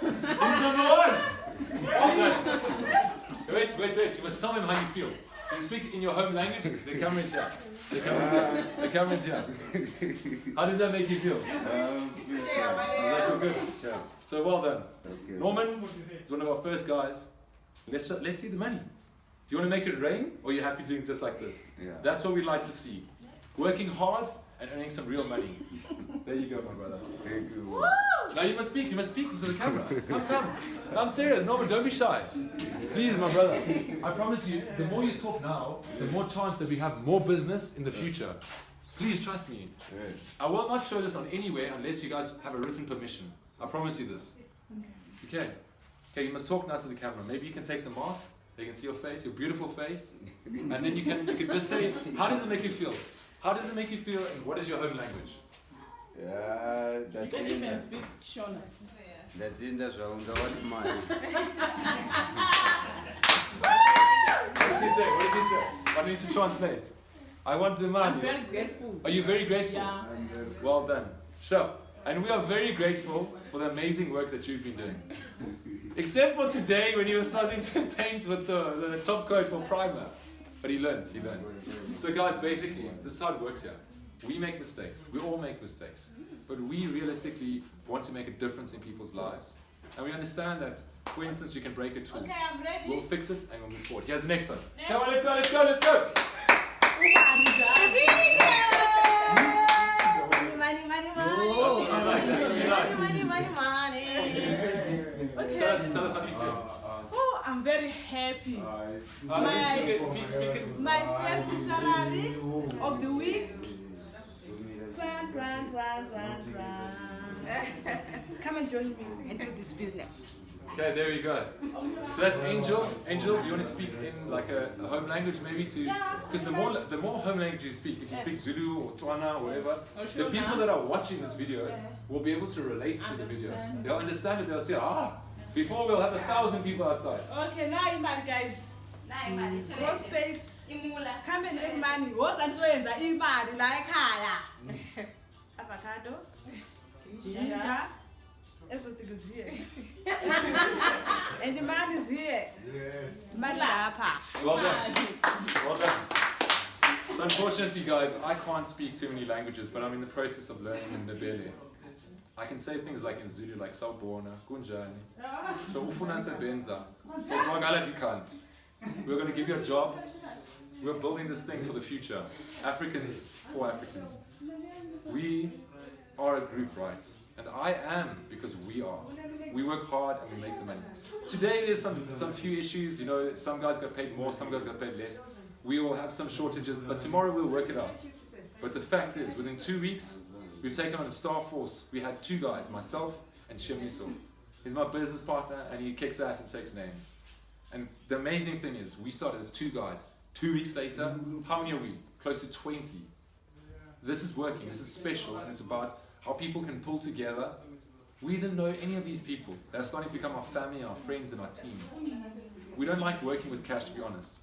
He's number one. Well done. Wait. You must tell them how you feel. You speak in your home language. The camera's here. The camera's here. How does that make you feel? Good. So well done. Okay. Norman is one of our first guys. Let's see the money. Do you want to make it rain, or are you happy doing just like this? Yeah. That's what we like to see. Working hard and earning some real money. There you go, my brother. Thank you. Woo! Now you must speak into the camera. Come. No, I'm serious, Norman, don't be shy. Please, my brother. I promise you, the more you talk now, the more chance that we have more business in the future. Please trust me. Yes. I will not show this on anywhere unless you guys have a written permission. I promise you this. Okay, you must talk now to the camera. Maybe you can take the mask, they can see your face, your beautiful face, and then you can just say, how does it make you feel? How does it make you feel, and what is your home language? Yeah, You can even speak Shona. that's in the round of mine. What does he say? I need to translate. I want the I'm money. very grateful. Are you very grateful? Yeah. Well done. Sure. And we are very grateful for the amazing work that you've been doing. Except for today when you were starting to paint with the top coat for primer. But he learns. So guys, basically, this is how it works here. We make mistakes. We all make mistakes. But we realistically want to make a difference in people's lives. And we understand that, for instance, you can break a tool. Okay, I'm ready. We'll fix it and we'll move forward. Here's the next one. Come on, let's go. Tell us how you feel. Oh, I'm very happy. Speak it. My first salary of the week. Run. Come and join me and do this business. Okay, there you go. So that's Angel. Angel, do you want to speak in like a home language maybe to? Because the more home language you speak, if you speak Zulu or Tswana or whatever, the people that are watching this video will be able to relate to the video. They'll understand it. They'll say, before we'll have 1,000 people outside. Okay, now imali guys. Go space. Come and make money. What can you say? Imali la ekhaya. Avocado, ginger, everything is here. And the man is here. Yes. Malapa. Well done. So unfortunately, guys, I can't speak too many languages, but I'm in the process of learning in Ndebele. I can say things like in Zulu, like Sawubona, Kunjani. So ufuna sebenza. So zwakala dikant. We're going to give you a job. We're building this thing for the future. Africans for Africans. We are a group, right? And I am because we are. We work hard and we make the money. Today there's some few issues, some guys got paid more, some guys got paid less. We all have some shortages, but tomorrow we'll work it out. But the fact is, within 2 weeks, we've taken on a staff force. We had 2 guys, myself and Shemiso. He's my business partner and he kicks ass and takes names. And the amazing thing is, we started as 2 guys. 2 weeks later, how many are we? Close to 20. This is working, this is special, and it's about how people can pull together. We didn't know any of these people. They're starting to become our family, our friends, and our team. We don't like working with cash, to be honest.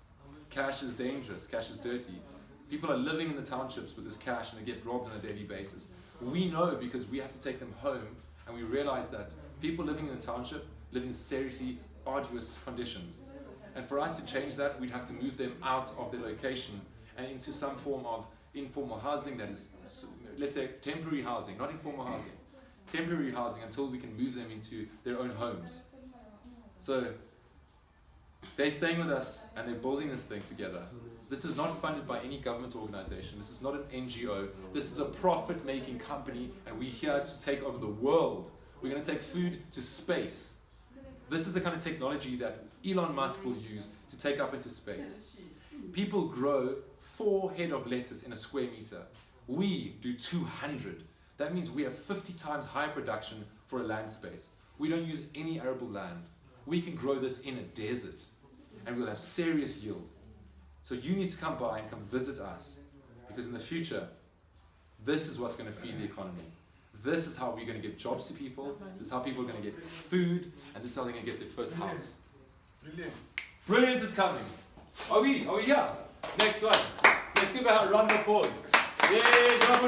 Cash is dangerous, cash is dirty. People are living in the townships with this cash and they get robbed on a daily basis. We know because we have to take them home, and we realize that people living in the township live in seriously arduous conditions. And for us to change that, we'd have to move them out of their location and into some form of informal housing that is, let's say, temporary housing, not informal housing. Temporary housing until we can move them into their own homes. So they're staying with us and they're building this thing together. This is not funded by any government organization. This is not an NGO. This is a profit-making company, and we're here to take over the world. We're going to take food to space. This is the kind of technology that Elon Musk will use to take up into space. People grow 4 head of lettuce in a square meter. We do 200. That means we have 50 times higher production for a land space. We don't use any arable land. We can grow this in a desert, and we'll have serious yield. So you need to come by and come visit us, because in the future, this is what's going to feed the economy. This is how we're going to get jobs to people. This is how people are going to get food, and this is how they're going to get their first house. Brilliant. Brilliance is coming. Are we here? Next one. Let's give a round of applause. Yay, Jabu.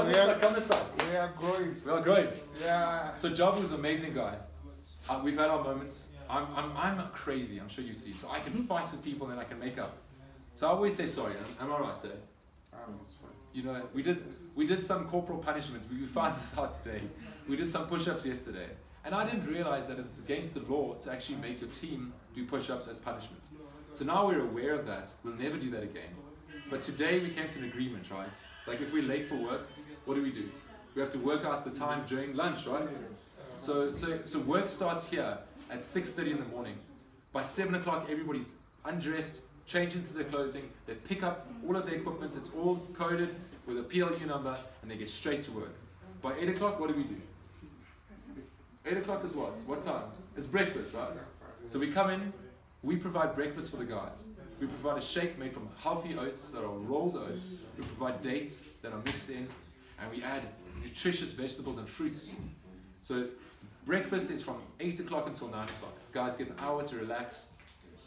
come this side. We are growing. We are growing. Yeah. So Jabu is an amazing guy. We've had our moments. I'm crazy, I'm sure you see. So I can fight with people and I can make up. So I always say sorry, am I right, eh? You know, we did some corporal punishment. We found this out today. We did some push-ups yesterday. And I didn't realize that it's against the law to actually make your team do push-ups as punishment. So now we're aware of that. We'll never do that again. But today we came to an agreement, right? Like if we're late for work, what do? We have to work out the time during lunch, right? So work starts here at 6:30 in the morning. By 7 o'clock, everybody's undressed, change into their clothing, they pick up all of their equipment, it's all coded with a PLU number, and they get straight to work. By 8 o'clock, what do? 8 o'clock is what? What time? It's breakfast, right? So we come in, we provide breakfast for the guys. We provide a shake made from healthy oats that are rolled oats. We provide dates that are mixed in, and we add nutritious vegetables and fruits. So breakfast is from 8 o'clock until 9 o'clock. The guys get an hour to relax,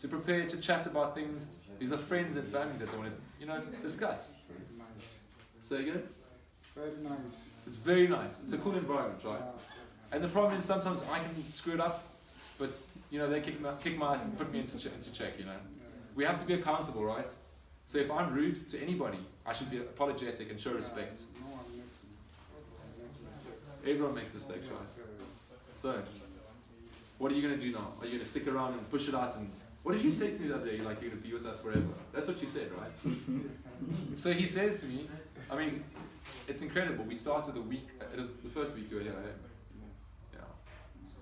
to prepare, to chat about things. These are friends and family that they want to, discuss. Very nice. So you get it? Very nice. It's very nice. It's a cool environment, right? And the problem is sometimes I can screw it up, but they kick my ass and put me into check. We have to be accountable, right? So if I'm rude to anybody, I should be apologetic and show respect. No one makes mistakes. Everyone makes mistakes, right? So, what are you going to do now? Are you going to stick around and push it out? And what did you say to me the other day? You're going to be with us forever. That's what you said, right? So he says to me, it's incredible. We started the week. It was the first week you were here. Yeah.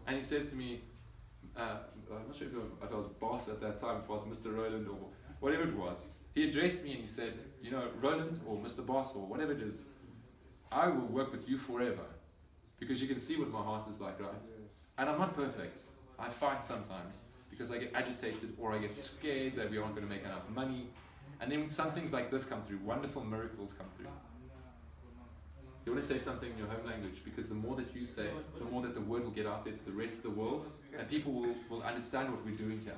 And he says to me, I'm not sure if I was boss at that time, if I was Mr. Roland or whatever it was. He addressed me and he said, Roland or Mr. Boss or whatever it is, I will work with you forever. Because you can see what my heart is like, right? And I'm not perfect. I fight sometimes because I get agitated or I get scared that we aren't going to make enough money. And then some things like this come through, wonderful miracles come through. You want to say something in your home language, because the more that you say, the more that the word will get out there to the rest of the world, and people will understand what we're doing here.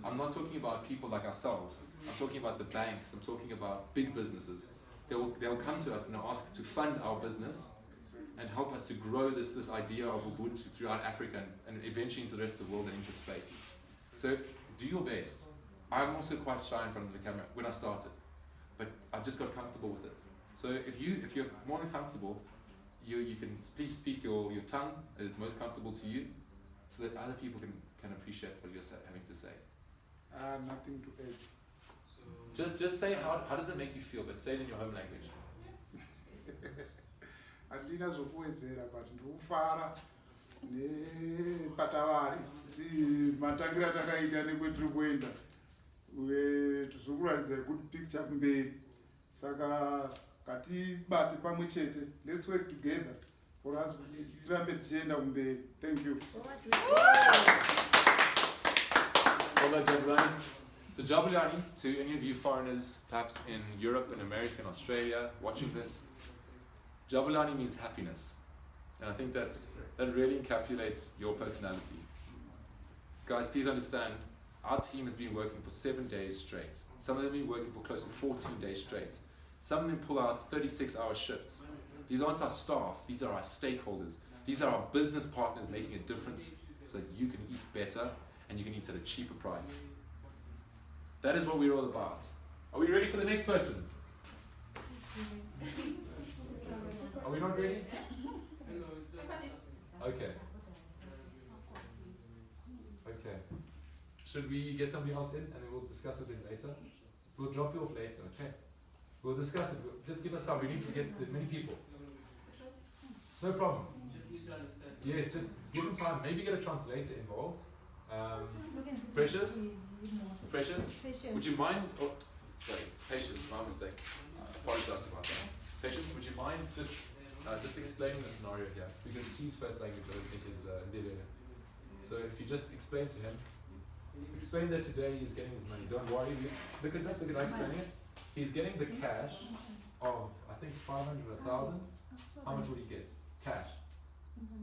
I'm not talking about people like ourselves. I'm talking about the banks. I'm talking about big businesses. They'll come to us and they'll ask to fund our business and help us to grow this idea of Ubuntu throughout Africa and eventually into the rest of the world and into space. So do your best. I'm also quite shy in front of the camera when I started, but I just got comfortable with it. So if you're more than comfortable, you can please speak your tongue that is most comfortable to you, so that other people can appreciate what you're having to say. Nothing to add. Just say how does it make you feel, but say it in your home language. Handina zvokuwedzera but ndikufara nepatavari kuti matangira takaita nekwetiri kuenda tizokuraridza good picture kumberi, saka katibate pamwe chete. Let's work together for us kuti tirambe tichienda kumberi. Thank you. Well, Jabulani. So Jabulani, to any of you foreigners, perhaps in Europe and America and Australia, watching this, Jabulani means happiness. And I think that really encapsulates your personality. Guys, please understand, our team has been working for 7 days straight. Some of them have been working for close to 14 days straight. Some of them pull out 36-hour shifts. These aren't our staff, these are our stakeholders. These are our business partners making a difference so that you can eat better and you can eat at a cheaper price. That is what we're all about. Are we ready for the next person? Are we not ready? Okay. Okay. Should we get somebody else in and then we'll discuss it later? We'll drop you off later, okay? We'll discuss it. Just give us time. We need to get as many people. No problem. Just need to understand. Yes, just give them time. Maybe get a translator involved. Precious? Precious? Would you mind? Oh, sorry, Patience, my mistake. I apologize about that. Patience, would you mind just explaining the scenario here? Because his first language, I don't think, is Ndebele. So if you just explain to him, explain that today he's getting his money. Don't worry. Look at this. Look at explaining it. He's getting the cash of, I think, 500 or 1,000. How much would he get? Cash.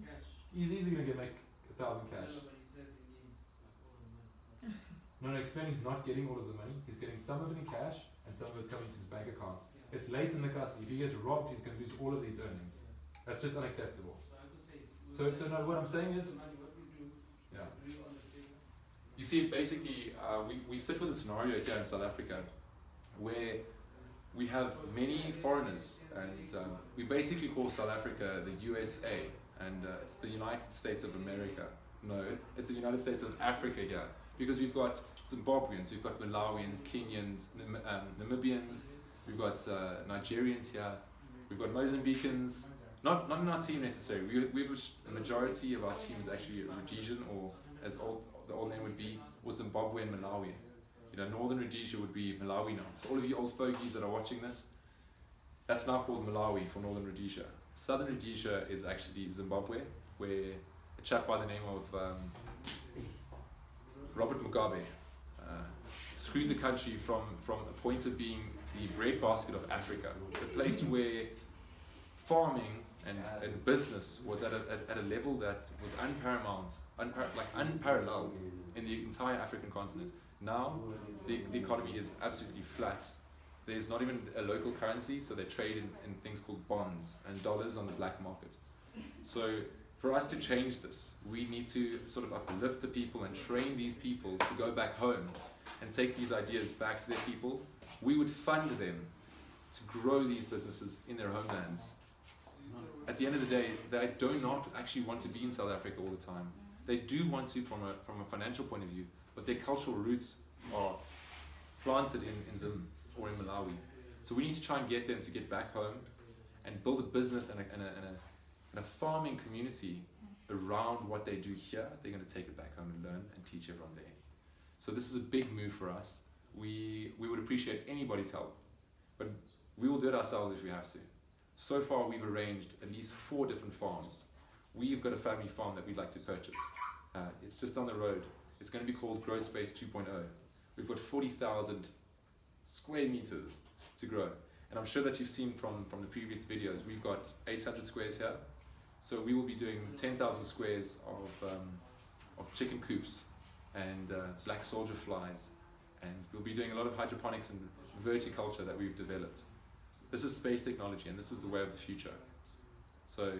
Cash. He's easily going to make 1,000 cash. No, but he says he needs all the money. No, explain he's not getting all of the money. He's getting some of it in cash and some of it's coming to his bank account. Yeah. It's late in the custody. If he gets robbed, he's going to lose all of these earnings. That's just unacceptable. So no, what I'm saying is, yeah. You see, basically, we sit with a scenario here in South Africa where we have many foreigners, and we basically call South Africa the USA, and it's the United States of America. No, it's the United States of Africa here, because we've got Zimbabweans, we've got Malawians, Kenyans, Namibians, we've got Nigerians here, we've got Mozambicans. Not in our team necessarily. We have a majority of our team is actually Rhodesian, or as the old name would be, or Zimbabwe and Malawi. You know, Northern Rhodesia would be Malawi now. So all of you old fogies that are watching this, that's now called Malawi for Northern Rhodesia. Southern Rhodesia is actually Zimbabwe, where a chap by the name of Robert Mugabe screwed the country from a point of being the breadbasket of Africa, a place where farming and business was at a level that was unparalleled in the entire African continent. Now the economy is absolutely flat. There's not even a local currency, so they trade in things called bonds and dollars on the black market. So for us to change this, we need to sort of uplift the people and train these people to go back home and take these ideas back to their people. We would fund them to grow these businesses in their homelands. At the end of the day, they do not actually want to be in South Africa all the time. They do want to from a financial point of view, but their cultural roots are planted in Zim or in Malawi. So we need to try and get them to get back home and build a business and a farming community around what they do here. They're going to take it back home and learn and teach everyone there. So this is a big move for us. We would appreciate anybody's help, but we will do it ourselves if we have to. So far, we've arranged at least 4 different farms. We've got a family farm that we'd like to purchase. It's just down the road. It's going to be called Grow Space 2.0. We've got 40,000 square meters to grow. And I'm sure that you've seen from the previous videos, we've got 800 squares here. So we will be doing 10,000 squares of chicken coops and black soldier flies. And we'll be doing a lot of hydroponics and verticulture that we've developed. This is space technology, and this is the way of the future. So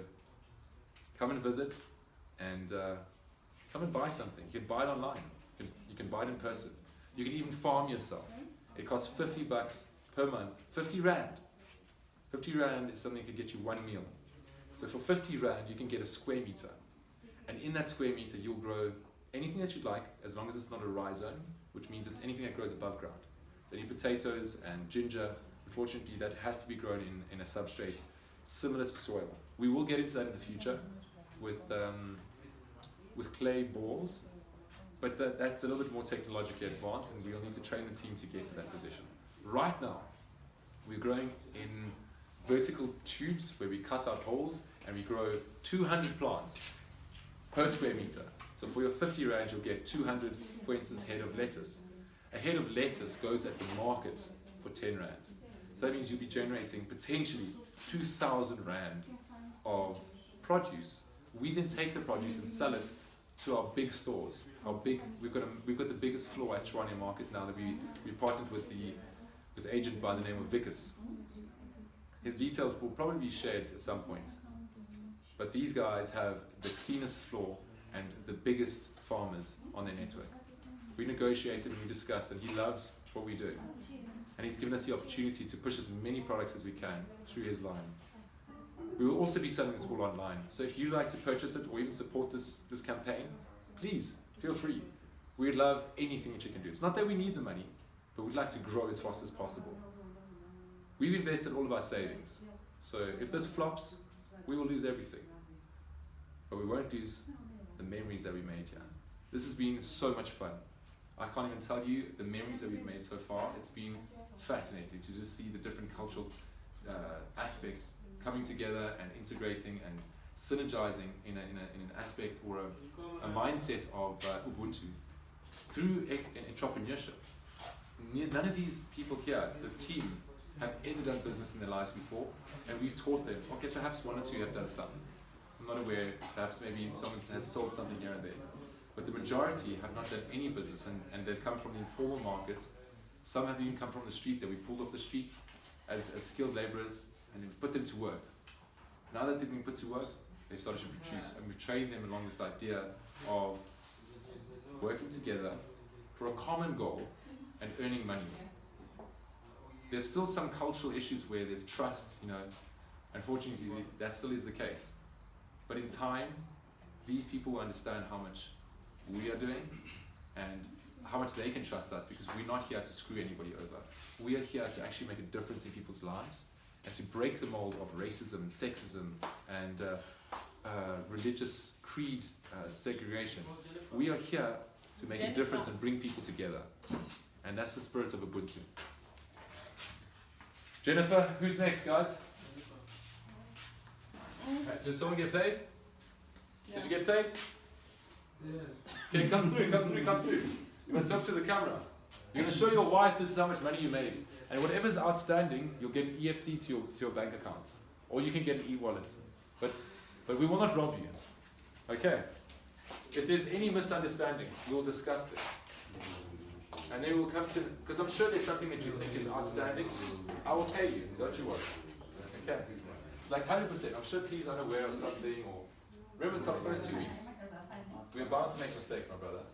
come and visit, and come and buy something. You can buy it online. You can buy it in person. You can even farm yourself. It costs $50 per month, 50 Rand. 50 Rand is something that can get you 1 meal. So for 50 Rand, you can get a square meter. And in that square meter, you'll grow anything that you'd like, as long as it's not a rhizome, which means it's anything that grows above ground. So any potatoes and ginger, unfortunately, that has to be grown in a substrate similar to soil. We will get into that in the future with clay balls, but that's a little bit more technologically advanced, and we'll need to train the team to get to that position. Right now, we're growing in vertical tubes where we cut out holes and we grow 200 plants per square meter. So for your 50 Rand, you'll get 200, for instance, head of lettuce. A head of lettuce goes at the market for 10 Rand. So that means you'll be generating potentially 2,000 Rand of produce. We then take the produce and sell it to our big stores. We've got the biggest floor at Tshwane Market now that we partnered with the agent by the name of Vickers. His details will probably be shared at some point. But these guys have the cleanest floor and the biggest farmers on their network. We negotiated and we discussed, and he loves what we do. And he's given us the opportunity to push as many products as we can through his line. We will also be selling this all online. So if you'd like to purchase it or even support this campaign, please feel free. We'd love anything that you can do. It's not that we need the money, but we'd like to grow as fast as possible. We've invested all of our savings. So if this flops, we will lose everything. But we won't lose the memories that we made here. This has been so much fun. I can't even tell you the memories that we've made so far. It's been fascinating to just see the different cultural aspects coming together and integrating and synergizing in an aspect or a mindset of Ubuntu through entrepreneurship. None of these people here, this team, have ever done business in their lives before, and we've taught them. Okay, perhaps 1 or 2 have done some. I'm not aware, perhaps maybe someone has sold something here and there. But the majority have not done any business, and they've come from the informal market. Some have even come from the street that we pulled off the street, as skilled laborers and then put them to work. Now that they've been put to work, they've started to produce, and we've trained them along this idea of working together for a common goal and earning money. There's still some cultural issues where there's trust, unfortunately that still is the case. But in time, these people will understand how much we are doing and how much they can trust us, because we're not here to screw anybody over. We are here to actually make a difference in people's lives and to break the mold of racism and sexism and religious creed segregation. We are here to make a difference and bring people together. And that's the spirit of Ubuntu. Jennifer, who's next, guys? Did someone get paid? Did you get paid? Yes. Okay, come through. You must talk to the camera. You're going to show your wife this is how much money you made. And whatever's outstanding, you'll get an EFT to your bank account. Or you can get an e-wallet. But we will not rob you. Okay? If there's any misunderstanding, we'll discuss this. And then we'll come to, because I'm sure there's something that you think is outstanding. I will pay you, don't you worry. Okay? Like 100%. I'm sure T's unaware of something, or remember it's our first 2 weeks. We're bound to make mistakes, my brother.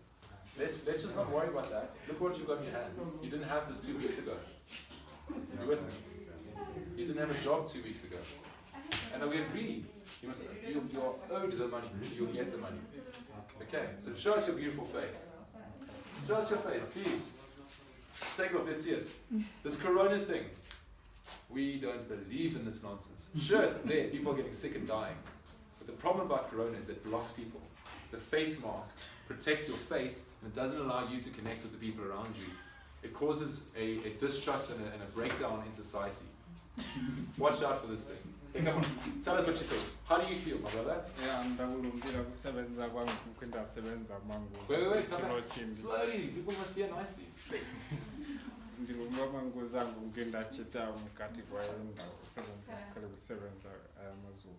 Let's just not worry about that. Look what you've got in your hand. You didn't have this 2 weeks ago. You with me? You didn't have a job 2 weeks ago. And we agreed. You're owed the money. You'll get the money. Okay, so show us your beautiful face. Show us your face. Gee. Take it off, let's see it. This corona thing. We don't believe in this nonsense. Sure, it's there. People are getting sick and dying. But the problem about corona is it blocks people. The face mask protects your face and it doesn't allow you to connect with the people around you. It causes a distrust and a breakdown in society. Watch out for this thing. Hey, come on, tell us what you think. How do you feel, my brother? Wait, come back. Slowly, people must hear nicely. Ndilumba mangu zangu ngenda chita mkati kwa yenda kusebenza mazuva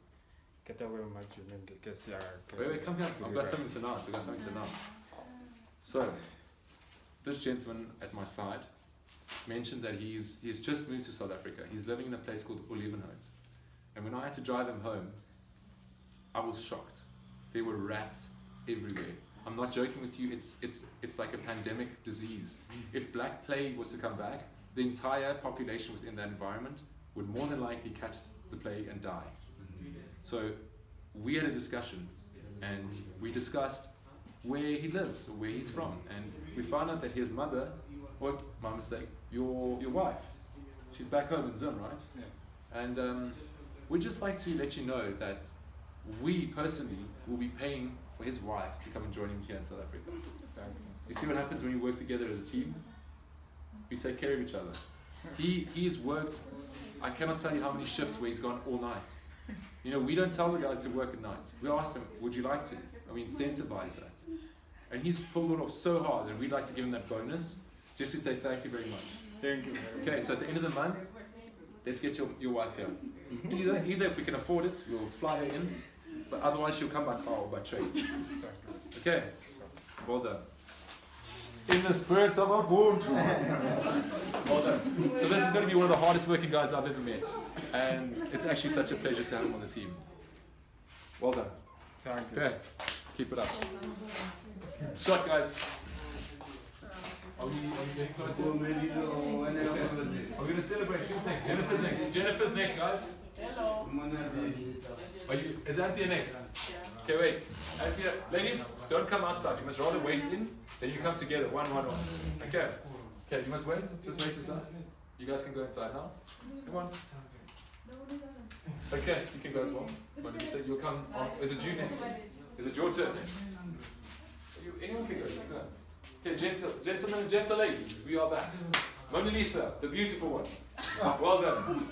keta we majuni ngekesi ya Wait, come here. I've got something to announce. So, this gentleman at my side mentioned that he's just moved to South Africa. He's living in a place called Olivenhout. And when I had to drive him home, I was shocked. There were rats everywhere. I'm not joking with you, it's like a pandemic disease. If Black Plague was to come back, the entire population within that environment would more than likely catch the plague and die. So we had a discussion, and we discussed where he lives, or where he's from, and we found out that his mother, or my mistake, your wife, she's back home in Zim, right? Yes. And we'd just like to let you know that we personally will be paying for his wife to come and join him here in South Africa. You see what happens when you work together as a team? We take care of each other. He's worked, I cannot tell you how many shifts where he's gone all night. We don't tell the guys to work at night. We ask them, would you like to? And we incentivize that. And he's pulled it off so hard, and we'd like to give him that bonus, just to say thank you very much. Thank you. Okay, so at the end of the month, let's get your wife here. Either if we can afford it, we'll fly her in, but otherwise she'll come by car or by train. Okay, well done. In the spirit of Ubuntu. Well done. So this is going to be one of the hardest working guys I've ever met, and it's actually such a pleasure to have him on the team. Well done. Thank you. Okay, keep it up. Shot, guys. Are we getting closer? Okay. We're going to celebrate. Who's next? Jennifer's next. Jennifer's next, guys. Hello. Is Anthea next? Okay, wait. Anthea, ladies, don't come outside. You must rather wait in, then you come together. One. Okay. Okay, you must wait. Just wait inside. You guys can go inside now. Come on. Okay, you can go as well. What did you say? You'll come off. Is it you next? Is it your turn next? Anyone can go. You can go. Okay, gentlemen and gentle ladies, we are back. Mona Lisa, the beautiful one. Well done.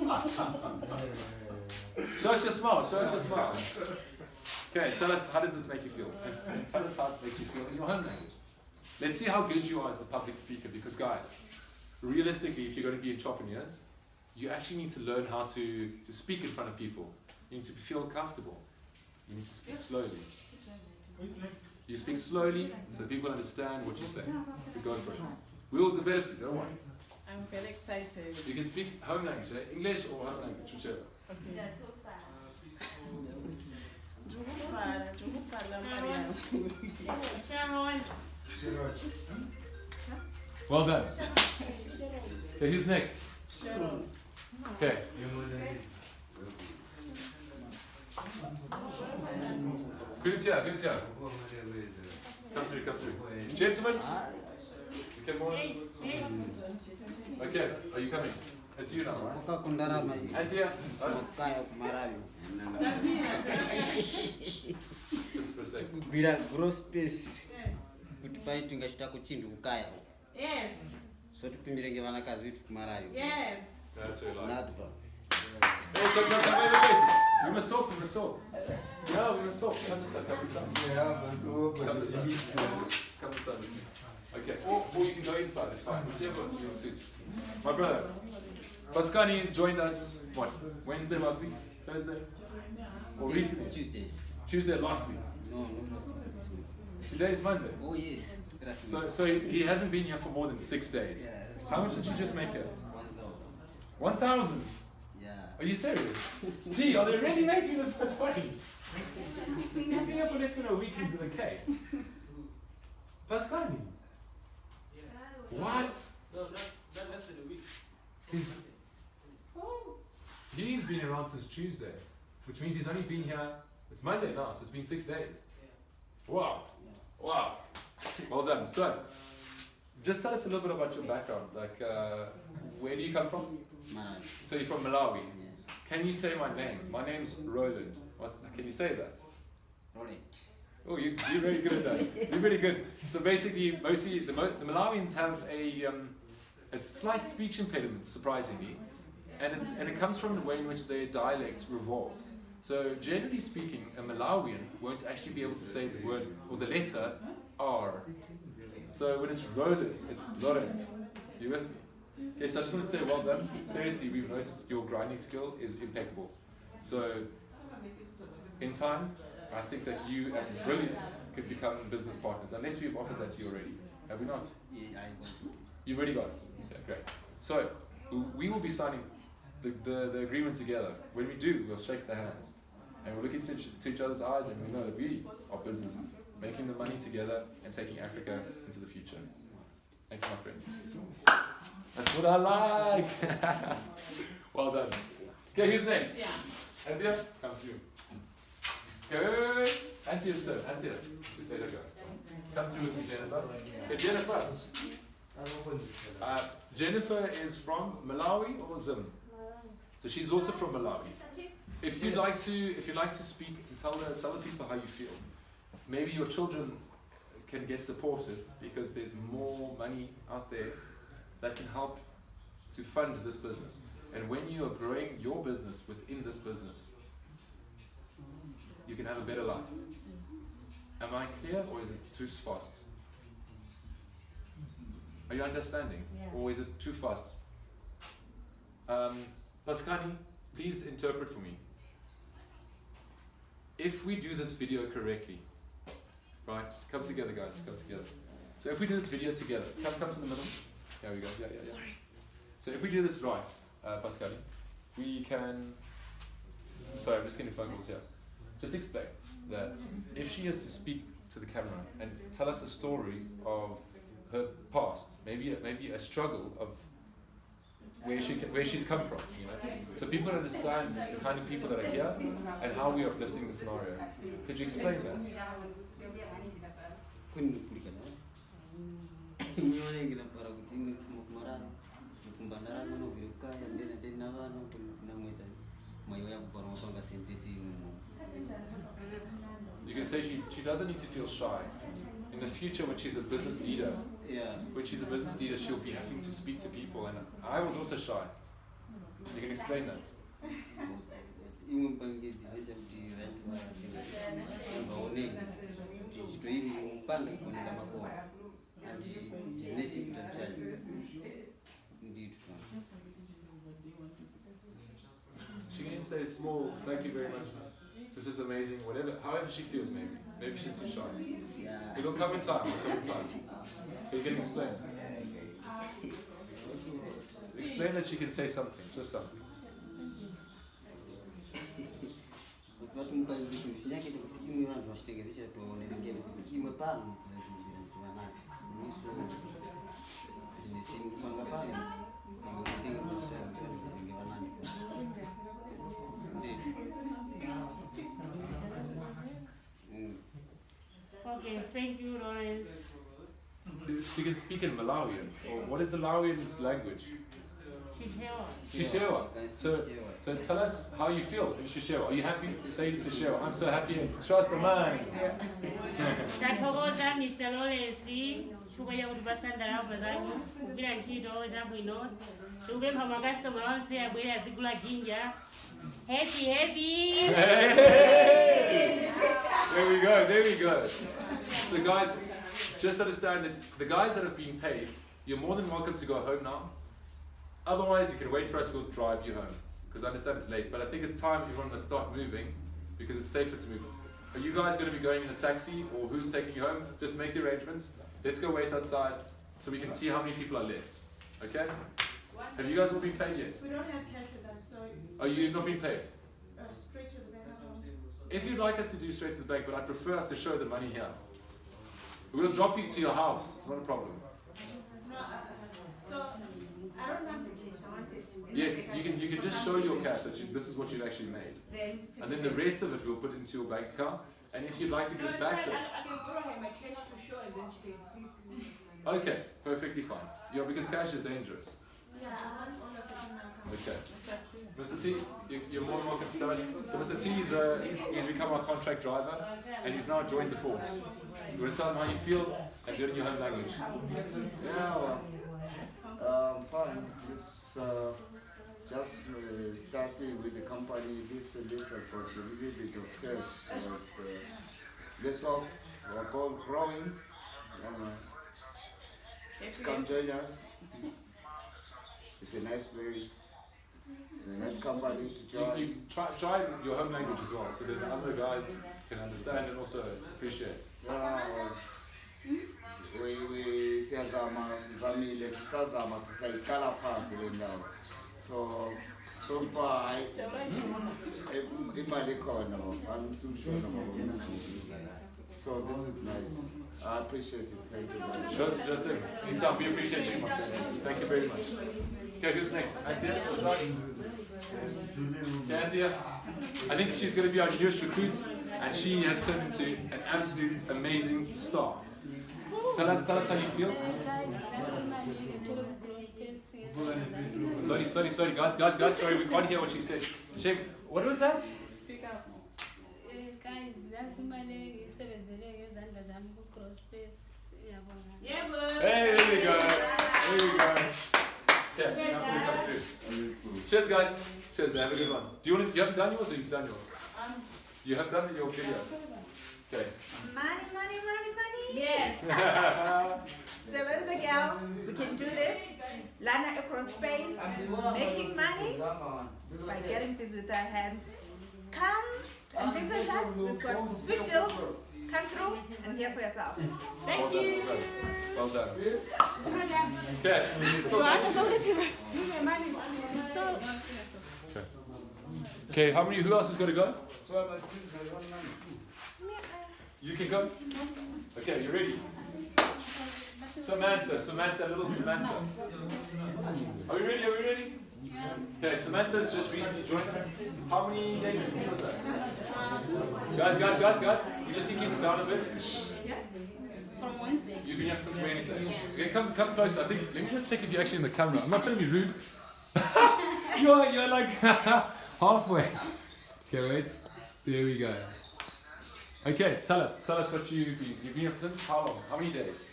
Show us your smile. Okay, tell us, how does this make you feel? Tell us how it makes you feel in your home language. Let's see how good you are as a public speaker, because guys, realistically, if you're going to be entrepreneurs, you actually need to learn how to speak in front of people. You need to feel comfortable. You need to speak slowly. You speak slowly so people understand what you say. So go for it. We will develop you, don't worry. I'm very excited. You can speak home language, English or home language, whichever. Okay. Jukufara, Mariam. Well done. Okay, who's next? Sharon. Okay. Who's here? Who's here? Come through, come through. Gentlemen? Okay, more. Okay, are you coming? It's you now, right? And here? Just for a second. Kugwira gross space kuti paiti ngachita kuchindu kukaya Yes. so tutumire ngevanakazi vetu kumarayo Yes. That's a lie. nadva Hey, come, wait. We must talk, we must talk. Yeah, we must talk. Come this side, come this side. Come this side. Come this side with me. Okay, or you can go inside, it's fine. Whichever your suit. My brother, Pascani joined us, what, Wednesday last week? Thursday? Or recently? Tuesday last week. no not this week. Today is Monday. Oh yes. So he hasn't been here for more than 6 days. Yeah, that's How much did you just make here? 1,000. 1,000? Yeah. Are you serious? See, are they really making this much money? He's been here for less than a week, he's in the K. Pascani? What? No, not less than a week. He's been around since Tuesday, which means he's only been here, it's Monday now, so it's been 6 days. Wow. Wow. Well done. So, just tell us a little bit about your background. Like, where do you come from? Marayo. So you're from Malawi. Yes. Can you say my name? My name's Roland. Can you say that? Roland. Oh, you're very good at that. You're really good. So basically, mostly the Malawians have a slight speech impediment, surprisingly, and it comes from the way in which their dialect revolves. So generally speaking, a Malawian won't actually be able to say the word or the letter R. So when it's Roland, it's Laurent. You with me? Okay, so I just want to say well done. Seriously, we've noticed your grinding skill is impeccable. So in time, I think that you and Brilliant could become business partners, unless we've offered that to you already. Have we not? Yeah, I got it. You've already got it. Okay, great. So we will be signing the agreement together. When we do, we'll shake the hands and we'll look into each other's eyes, and we know that we are business, making the money together and taking Africa into the future. Thank you, my friend. That's what I like. Well done. Okay, who's next? Yeah. Anthea, come through. Okay, wait. Anthea's turn. Anthea, just let her go. Come through with me, Jennifer. Okay, Jennifer. Jennifer is from Malawi or Zim? So she's also from Malawi. If you'd like to speak and tell the people how you feel. Maybe your children can get supported because there's more money out there that can help to fund this business. And when you are growing your business within this business, you can have a better life. Am I clear, or is it too fast? Are you understanding? Yeah. Or is it too fast? Pascani, please interpret for me. If we do this video correctly, right? Come together, guys. Come together. So if we do this video together, come to the middle. There we go. Yeah. Sorry. So if we do this right, Pascali, we can. Sorry, I'm just getting phone calls here. Just expect that if she is to speak to the camera and tell us a story of her past, maybe a struggle of where she's come from, you know, so people understand the kind of people that are here and how we are uplifting the scenario. Could you explain that? You can say she doesn't need to feel shy. In the future, when she's a business leader, she'll be having to speak to people, and I was also shy. You can explain that. She can even say small, thank you very much. This is amazing, whatever, however she feels maybe. Maybe she's too shy. It'll come in time, But you can explain. explain that she can say something, just something. Okay, thank you, Lawrence. She can speak in Malawian. Or what is the Malawian's language? Shishewa. So tell us how you feel in Shishewa. Are you happy? Say it Shishewa. I'm so happy and trust the man. Tathokoza Mr. Lawrence chifukwa kuti pasandala abazanyu kugwira ntchito zabwino tikupempha makasitomala onse abwere azigula ginja. Happy, happy! Hey! There we go. So guys, just understand that the guys that have been paid, you're more than welcome to go home now. Otherwise, you can wait for us, we'll drive you home. Because I understand it's late, but I think it's time everyone must start moving because it's safer to move. Are you guys going to be going in a taxi or who's taking you home? Just make the arrangements. Let's go wait outside so we can see how many people are left. Okay? Have you guys all been paid yet? We don't have cash with us, so Oh, you've not been paid? straight to the bank account. If you'd like us to do straight to the bank, but I prefer us to show the money here. We'll drop you to your house. It's not a problem. No, so I don't have the cash. I want it. Yes, you can just show your cash that this is what you've actually made. And then the rest of it we'll put into your bank account. And if you'd like to give it back to us. I can borrow her my cash to show and then she can. Okay, perfectly fine. Yeah, because cash is dangerous. Yeah, I want all of it in my account. Okay. Mr. T, you're more than welcome to tell us. So Mr. T he's become our contract driver and he's now joined the force. You want to tell him how you feel and do it in your home language? Yeah, well, fine. This just starting with the company. This I got a little bit of cash, but let's hope we're growing. Come join us. It's a nice place. It's a nice company to join. You try your home language as well, so that the other guys can understand and also appreciate. Yeah, we siyazama sizamile sisazama sisayiqala phansi le ndawo. So far imali khona angisumshona ngoba. So this is nice. I appreciate it. Thank you very much. Sure thing. Anytime, we appreciate you, my friend. Thank you very much. Okay, who's next? Anthea? Okay, Anthea. I think she's going to be our newest recruit, and she has turned into an absolute amazing star. Tell us how you feel. Slowly, guys. Sorry, we can't hear what she said. Check. What was that? Speak up. Guys, that's my Yeah, boy. Hey, there we go. Okay, now we come through. Cheers, guys. Cheers. Have a good one. You haven't done yours, or you've done yours? You have done your video. Okay. Money. Yes. Seven's a girl. We can do this. Lana across space, making money by getting busy with our hands. Come and visit us. We've got sweet deals. Come through and hear for yourself. Thank you. Well done. Okay. Okay, who else has got to go? You can go? Okay, you ready? Samantha, little Samantha. Are we ready? Okay, Samantha's just recently joined us. How many days have you been with us? Guys, you just need to keep it down a bit. From Wednesday. You've been here since Wednesday. Okay, come closer. I think, let me just check if you're actually in the camera. I'm not trying to be rude. you're like halfway. Okay, wait. There we go. Okay, tell us what you've been here since how long? How many days?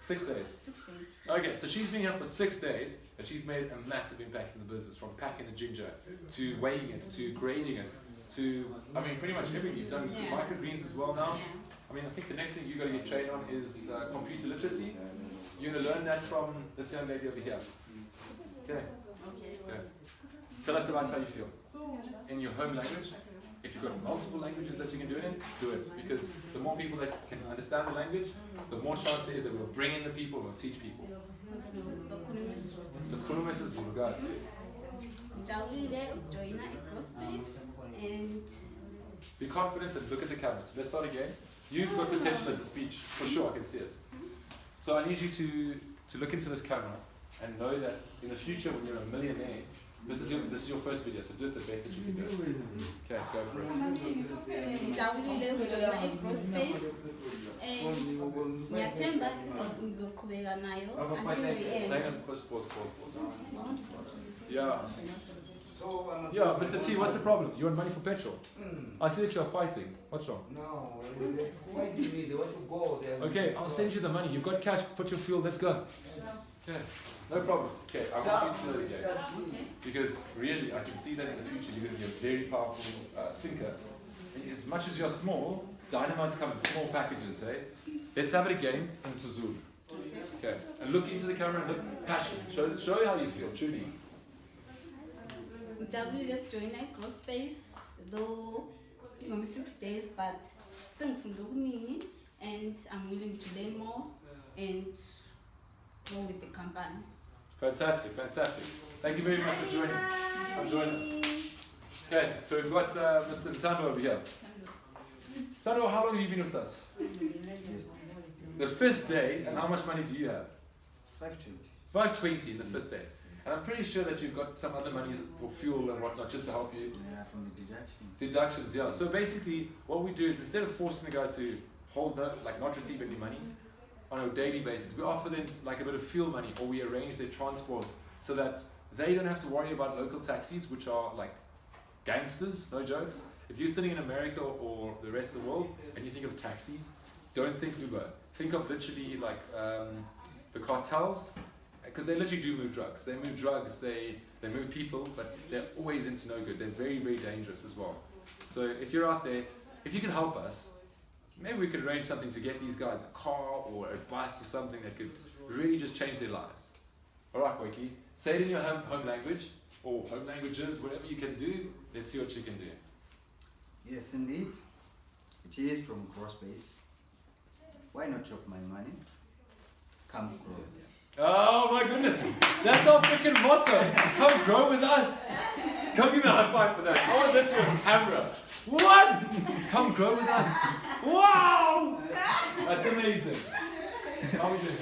6 days. 6 days. Okay, so she's been here for 6 days, and she's made a massive impact in the business, from packing the ginger, to weighing it, to grading it, to, pretty much everything. You've done microgreens as well now. I think the next thing you've got to get trained on is computer literacy. You're going to learn that from this young lady over here. Okay. Good. Tell us about how you feel in your home language. If you've got multiple languages that you can do it in, do it. Because the more people that can understand the language, the more chance there is that we'll bring in the people, we'll teach people. Just khuluma isiZulu, guys. Ngijabulile ukujoyina iCrosspace and Be confident and look at the camera. So let's start again. You've got potential as a speech, for sure, I can see it. So I need you to look into this camera and know that in the future when you're a millionaire, this is your first video, so do it the best that you can do. Okay, go for it. ngijabulile ukujoyina iCrosspace and ngiyathemba ngizoqhubeka nayo until the Hang end. on, pause. Yeah. Yeah, Mr. T, what's the problem? You want money for petrol? I see that you are fighting. What's wrong? No, that's fighting me. They want to go. Okay, I'll send you the money. You've got cash, put your fuel, let's go. Okay, no problem. Okay, I want you to do it again. Because really, I can see that in the future you're going to be a very powerful thinker. As much as you're small, dynamites come in small packages, eh? Let's have it again in Suzulu. Okay, and look into the camera and look passion. Show how you feel, truly. Ngijabulile ukujoyina iCrosspace though ngom 6 days but sengifunda okuningi and I'm willing to learn more and go with the company. Fantastic. Thank you very much for joining us. Okay, so we've got Mr. Ntando over here. Ntando, how long have you been with us? The 5th day, and how much money do you have? 520 in the 5th day. And I'm pretty sure that you've got some other money for fuel and whatnot just to help you. Yeah, from the deductions. Deductions, yeah. So basically, what we do is instead of forcing the guys to not receive any money on a daily basis, we offer them like a bit of fuel money, or we arrange their transport so that they don't have to worry about local taxis, which are like gangsters, no jokes. If you're sitting in America or the rest of the world and you think of taxis, don't think Uber. Think of literally like the cartels, because they literally do move drugs. They move drugs, they move people, but they're always into no good. They're very, very dangerous as well. So if you're out there, if you can help us, maybe we could arrange something to get these guys a car or a bus or something that could really just change their lives. Alright, Koiki, say it in your home language, or home languages, whatever you can do. Let's see what you can do. Yes, indeed. It is from Crosspace. Why not chop my money? Come grow with us. Oh my goodness, that's our freaking motto. Come grow with us. Come give me a high five for that. I want this on camera. What? Come grow with us. Wow! That's amazing. How are we doing?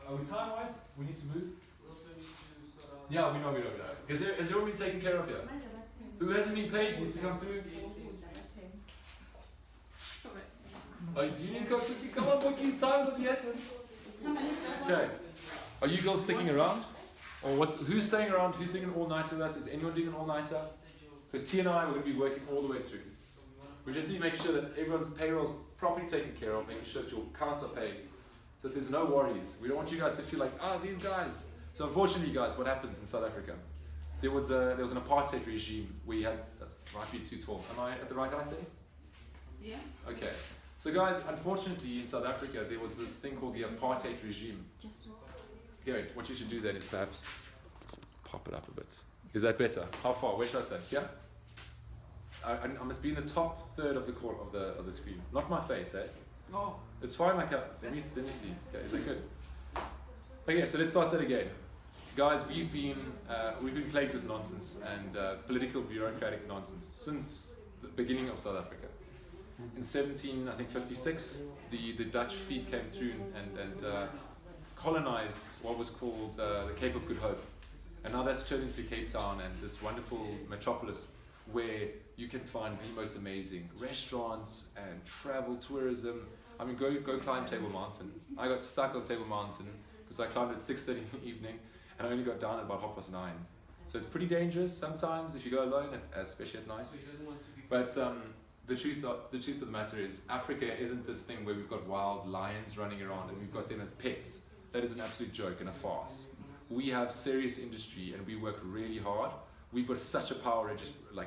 Are we time-wise? We need to move? Yeah, we know. Has everyone been taken care of here? Who hasn't been paid needs to come through? Oh, do you need to come quickly? Come on, Bookie's time's of the essence. Okay. Are you girls sticking around? Or who's staying around? Who's doing an all-nighter with us? Is anyone doing an all-nighter? Because T and I are going to be working all the way through. We just need to make sure that everyone's payroll's properly taken care of, making sure that your accounts are paid, so that there's no worries. We don't want you guys to feel like, these guys. So unfortunately, guys, what happens in South Africa? There was an apartheid regime where you had, might be too tall. Am I at the right height there? Yeah. Okay. So guys, unfortunately in South Africa, there was this thing called the apartheid regime. Here, what you should do then is perhaps just pop it up a bit. Is that better? How far? Where should I stand? Here? I must be in the top third of the corner of the screen. Not my face, eh? No. It's fine like that. Let me see. Okay, is that good? Okay, so let's start that again. Guys, we've been plagued with nonsense and political bureaucratic nonsense since the beginning of South Africa. In 1756, the Dutch fleet came through and colonized what was called the Cape of Good Hope. And now that's turned into Cape Town and this wonderful metropolis where you can find the most amazing restaurants and travel tourism. I mean, go climb Table Mountain. I got stuck on Table Mountain because I climbed at 6:30 in the evening and I only got down at about 9:30. So it's pretty dangerous sometimes if you go alone, especially at night. But the truth of the matter is, Africa isn't this thing where we've got wild lions running around and we've got them as pets. That is an absolute joke and a farce. We have serious industry and we work really hard. We've got such a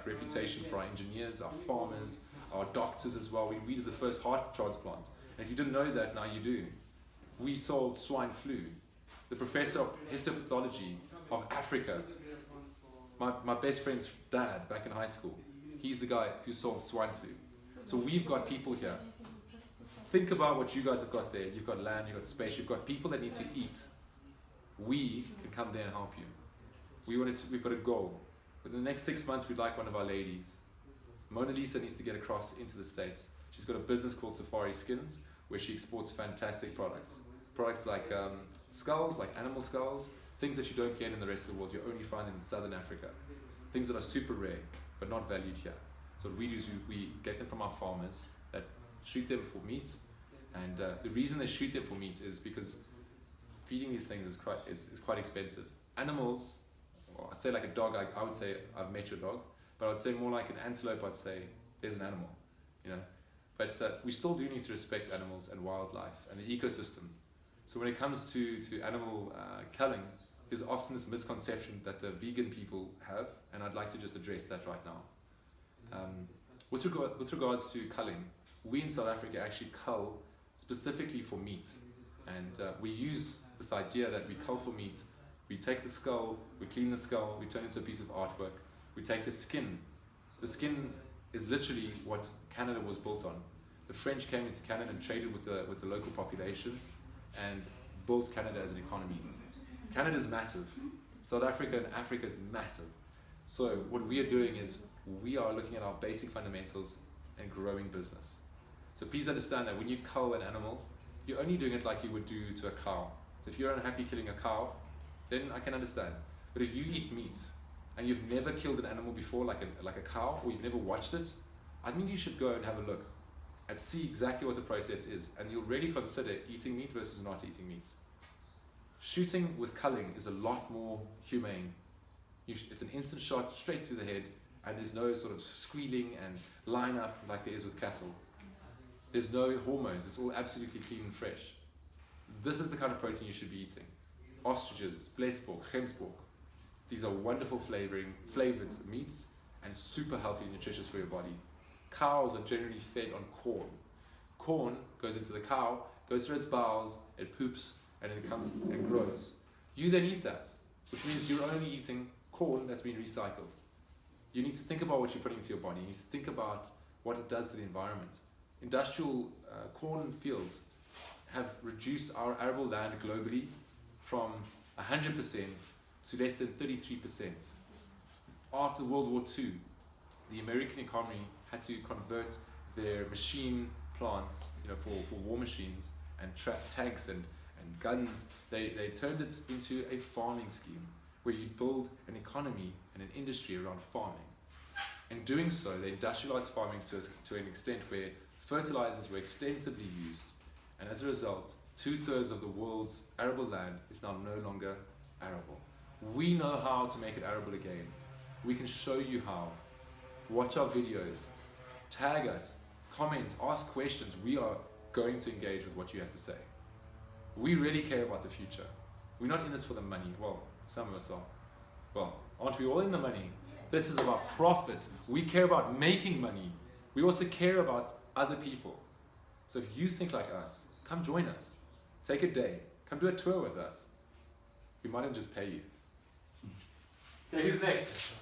reputation for our engineers, our farmers, our doctors as well. We did the first heart transplant. And if you didn't know that, now you do. We solved swine flu. The professor of histopathology of Africa, my best friend's dad back in high school, He's the guy who solved swine flu. So we've got people here. Think about what you guys have got there. You've got land, you've got space, you've got people that need to eat. We can come there and help you. We've got a goal. Within the next 6 months, we'd like one of our ladies. Mona Lisa needs to get across into the States. She's got a business called Safari Skins, where she exports fantastic products. Products like skulls, like animal skulls, things that you don't get in the rest of the world. You only find in Southern Africa. Things that are super rare, but not valued here. So what we do is we get them from our farmers that shoot them for meat. And the reason they shoot them for meat is because feeding these things is quite expensive. Animals, or I'd say like a dog, I would say I've met your dog, but I would say more like an antelope, I'd say there's an animal, you know. But we still do need to respect animals and wildlife and the ecosystem. So when it comes to animal culling, there's often this misconception that the vegan people have, and I'd like to just address that right now. With regards to culling, we in South Africa actually cull specifically for meat. And we use this idea that we cull for meat. We take the skull, we clean the skull, we turn it into a piece of artwork. We take the skin. The skin is literally what Canada was built on. The French came into Canada and traded with the local population and built Canada as an economy. Canada is massive. South Africa and Africa is massive. So what we are doing is we are looking at our basic fundamentals and growing business. So please understand that when you cull an animal, you're only doing it like you would do to a cow. So if you're unhappy killing a cow, then I can understand. But if you eat meat and you've never killed an animal before, like a cow, or you've never watched it, I think you should go and have a look and see exactly what the process is, and you'll really consider eating meat versus not eating meat. Shooting with culling is a lot more humane. It's an instant shot straight to the head, and there's no sort of squealing and line up like there is with cattle. There's no hormones, it's all absolutely clean and fresh. This is the kind of protein you should be eating. Ostriches, Blesborg, Gemsborg. These are wonderful flavored meats and super healthy and nutritious for your body. Cows are generally fed on corn. Corn goes into the cow, goes through its bowels, it poops, and it comes and grows. You then eat that, which means you're only eating corn that's been recycled. You need to think about what you're putting into your body. You need to think about what it does to the environment. Industrial corn fields have reduced our arable land globally from 100% to less than 33%. After World War II, the American economy had to convert their machine plants, for war machines and tanks and guns. They turned it into a farming scheme where you build an economy and an industry around farming. In doing so, they industrialized farming to an extent where fertilizers were extensively used, and as a result, 2/3 of the world's arable land is now no longer arable. We know how to make it arable again. We can show you how. Watch our videos, tag us, comment, ask questions. We are going to engage with what you have to say. We really care about the future. We're not in this for the money. Well, some of us are. Well, aren't we all in the money? This is about profits. We care about making money. We also care about other people. So if you think like us, come join us. Take a day. Come do a tour with us. We might just pay you. Okay, who's next?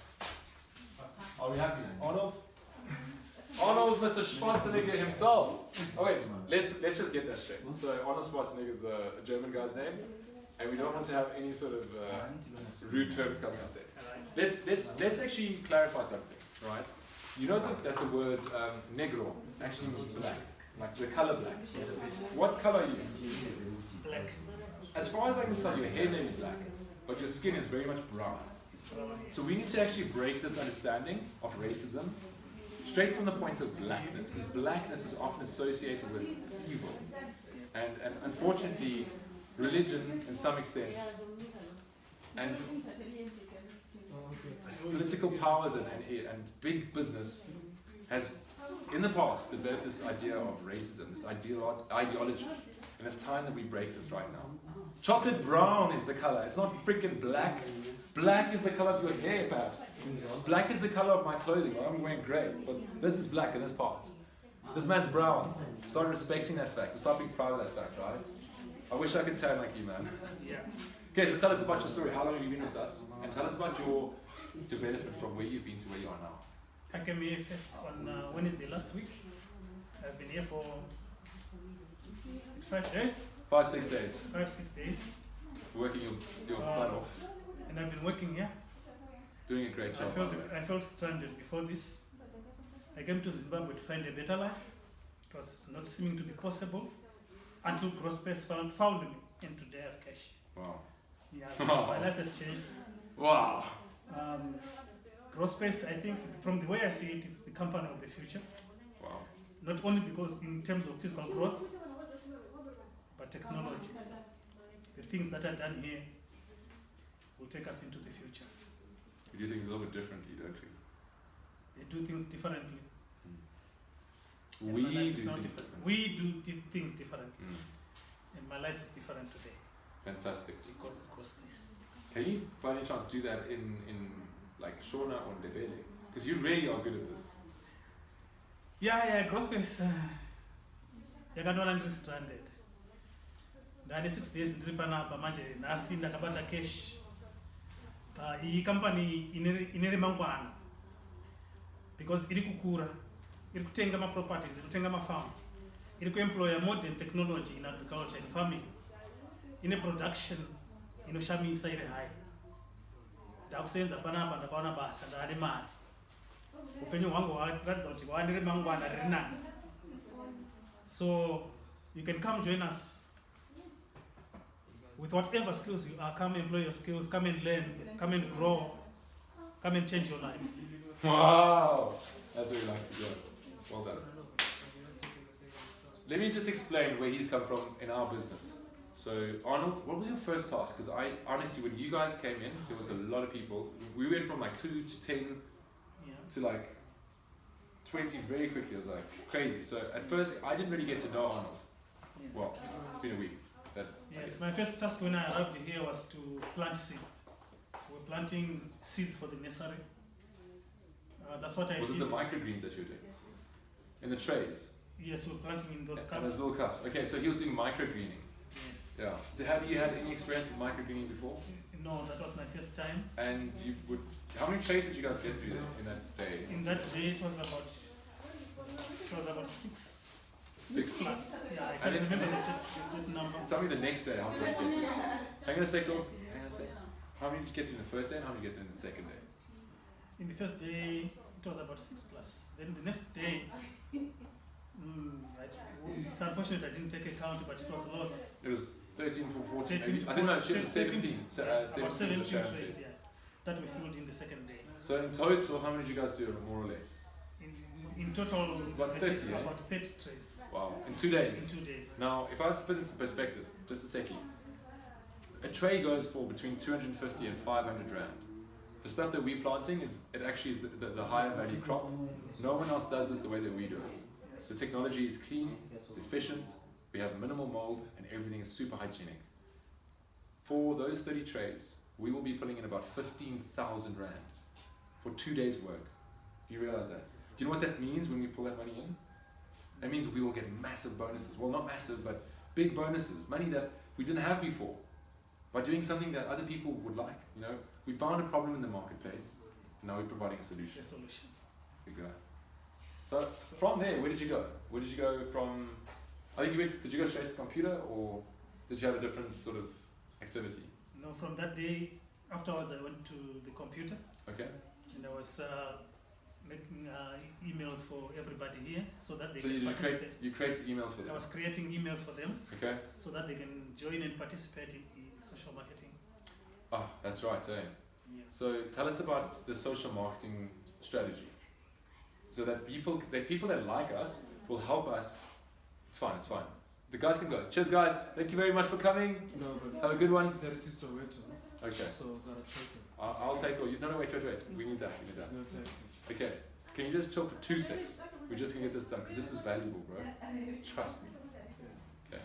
Are we happy? Arnold? Arnold, Mr. Schwarzenegger himself. Oh wait, let's just get that straight. So Arnold Schwarzenegger is a German guy's name, and we don't want to have any sort of rude terms coming out there. Let's actually clarify something, right? You know that the word negro actually means black, like the color black. What color are you? Black. As far as I can tell, your hair may be black, but your skin is very much brown. So we need to actually break this understanding of racism straight from the point of blackness, because blackness is often associated with evil. And unfortunately, religion, in some extent, and political powers and big business has, in the past, developed this idea of racism, this ideology. And it's time that we break this right now. Chocolate brown is the color. It's not freaking black. Black is the color of your hair, perhaps. Black is the color of my clothing. I'm wearing grey, but this is black in this part. This man's brown. Start respecting that fact. Start being proud of that fact, right? I wish I could tan like you, man. Yeah. Okay, so tell us about your story. How long have you been with us? And tell us about your development from where you've been to where you are now. I came here first on Wednesday last week. I've been here for 5 days. 5-6 days. 5-6 days. Working your butt off. And I've been working here. Doing a great job. I felt stranded before this. I came to Zimbabwe to find a better life. It was not seeming to be possible until CrossSpace found me, and today I have cash. Wow. Yeah, my life has changed. Wow. CrossSpace, I think, from the way I see it, is the company of the future. Wow. Not only because in terms of physical growth, but technology. The things that are done here will take us into the future. We do things a little bit differently, don't we? They do things differently. And We my life do is not things different. differently. We do things differently. And my life is different today. Fantastic. Because of CrossSpace. Can you, by any chance, do that in like Shona or Ndebele? Because you really are good at this. Yeah, CrossSpace. Yakanola ndiri stranded. Ndane 6 days ndiri panapa manje nhasi ndakabata cash. Iyi company ine remangwana. Because iri kukura, iri kutenga ma properties, iri kutenga ma farms, iri kuemploya modern technology in agriculture and farming. Ine production inoshamisa iri high. Ndakusenza panapa ndakaona basa ndane mari. Upenyu hwangu hwaratidza kuti hwava neremangwana riri nani. So you can come join us with whatever skills you are. Come employ your skills, come and learn, come and grow, come and change your life. Wow, that's what we like to do. Well done. Let me just explain where he's come from in our business. So Arnold, what was your first task? Because I honestly, when you guys came in, there was a lot of people. We went from like 2 to 10 to like 20 very quickly. It was like crazy. So at first, I didn't really get to know Arnold. Well, it's been a week. Yes, my first task when I arrived here was to plant seeds. We're planting seeds for the nursery. That's what I did. Was it the microgreens that you were doing? In the trays? Yes, we're planting in those cups. And those little cups. Okay, so he was doing microgreening. Yes. Yeah. Have you had any experience with microgreening before? No, that was my first time. And you would, how many trays did you guys get through in that day? In that day, it was about 6. 6 plus. Yeah, I can't remember the exact number. Tell me the next day how many did you get through. Hang on a sec, girls. Hang on a sec. How many did you get through the first day and how many did you get through in the second day? In the first day, it was about 6 plus. Then the next day, it's unfortunate I didn't take a count, but it was lots. It was 13 for 14. Maybe. I think no, it was 17. About 17 trays, yes. That we filled in the second day. So in total, how many did you guys do, more or less? In total, about 30, about 30 trays. Wow, in 2 days? In 2 days. Now, if I was to put this in perspective, just a second. A tray goes for between 250 and 500 rand. The stuff that we're planting is the higher value crop. No one else does this the way that we do it. Yes. The technology is clean, it's efficient, we have minimal mold, and everything is super hygienic. For those 30 trays, we will be putting in about 15,000 rand for 2 days' work. Do you realize that? Do you know what that means when we pull that money in? That means we will get massive bonuses. Well, not massive, but big bonuses. Money that we didn't have before. By doing something that other people would like. You know, we found a problem in the marketplace, and now we're providing a solution. A solution. Good guy. So from there, where did you go? Where did you go from? I think did you go straight to computer, or did you have a different sort of activity? No, from that day afterwards, I went to the computer. Okay. And I was making emails for everybody here so that they can participate. You created emails for them? I was creating emails for them. Okay. So that they can join and participate in social marketing. Ah, that's right, eh? Yeah. So tell us about the social marketing strategy. So that people that like us will help us. It's fine. The guys can go. Cheers, guys. Thank you very much for coming. No, but have a good one. Okay. So gotta take it. I'll take all you. No, wait. We need that. Okay. Can you just chill for 2 seconds? We're just gonna get this done because this is valuable, bro. Trust me. Okay.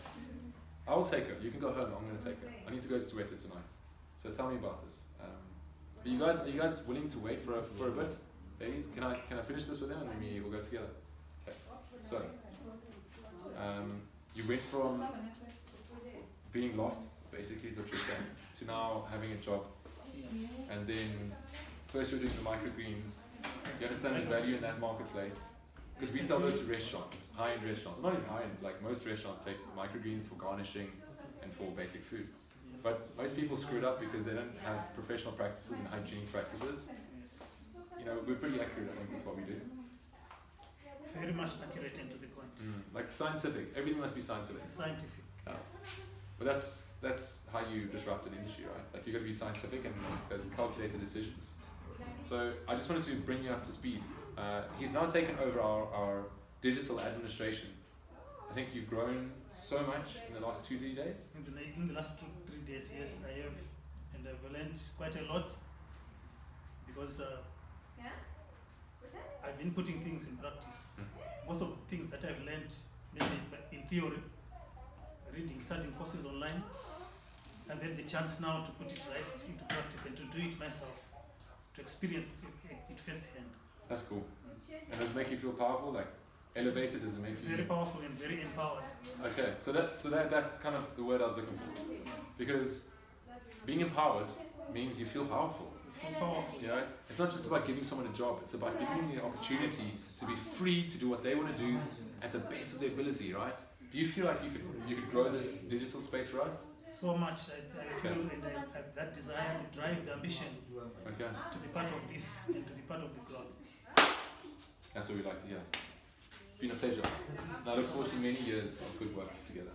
I will take her. You can go home. I'm gonna take her. I need to go to Soweto tonight. So tell me about this. Are you guys willing to wait for a bit? Ladies, can I finish this with them and then we'll go together? Okay. So, you went from being lost, basically, is what you're saying, to now having a job. Yes. And then first you were doing the microgreens, You understand the value in that marketplace? Because we sell those to restaurants, high-end restaurants. Not even high-end, like most restaurants take microgreens for garnishing and for basic food. But most people screw it up because they don't have professional practices and hygienic practices. You know, we're pretty accurate, I think, with what we do. Very much accurate and to the point. Like scientific. Everything must be scientific. It's scientific. Yes. But that's how you disrupt an industry, right? Like, you've got to be scientific and make those calculated decisions. So I just wanted to bring you up to speed. He's now taken over our digital administration. I think you've grown so much in the last 2-3 days. In the last 2-3 days, yes, I have, and I've learned quite a lot because I've been putting things in practice. Most of the things that I've learned, maybe in theory, reading, studying courses online, I've had the chance now to put it right into practice and to do it myself, to experience it firsthand. That's cool. And does it make you feel powerful? Like, elevated, does it make you... Very powerful and very empowered. Okay, so that's kind of the word I was looking for. Because being empowered means you feel powerful. You feel powerful. You know, it's not just about giving someone a job, it's about giving them the opportunity to be free to do what they want to do at the best of their ability, right? Do you feel like you could grow this digital space for us? So much. I feel and I have that desire, the drive, the ambition to be part of this and to be part of the growth. That's what we like to hear. It's been a pleasure. And I look forward to many years of good work together.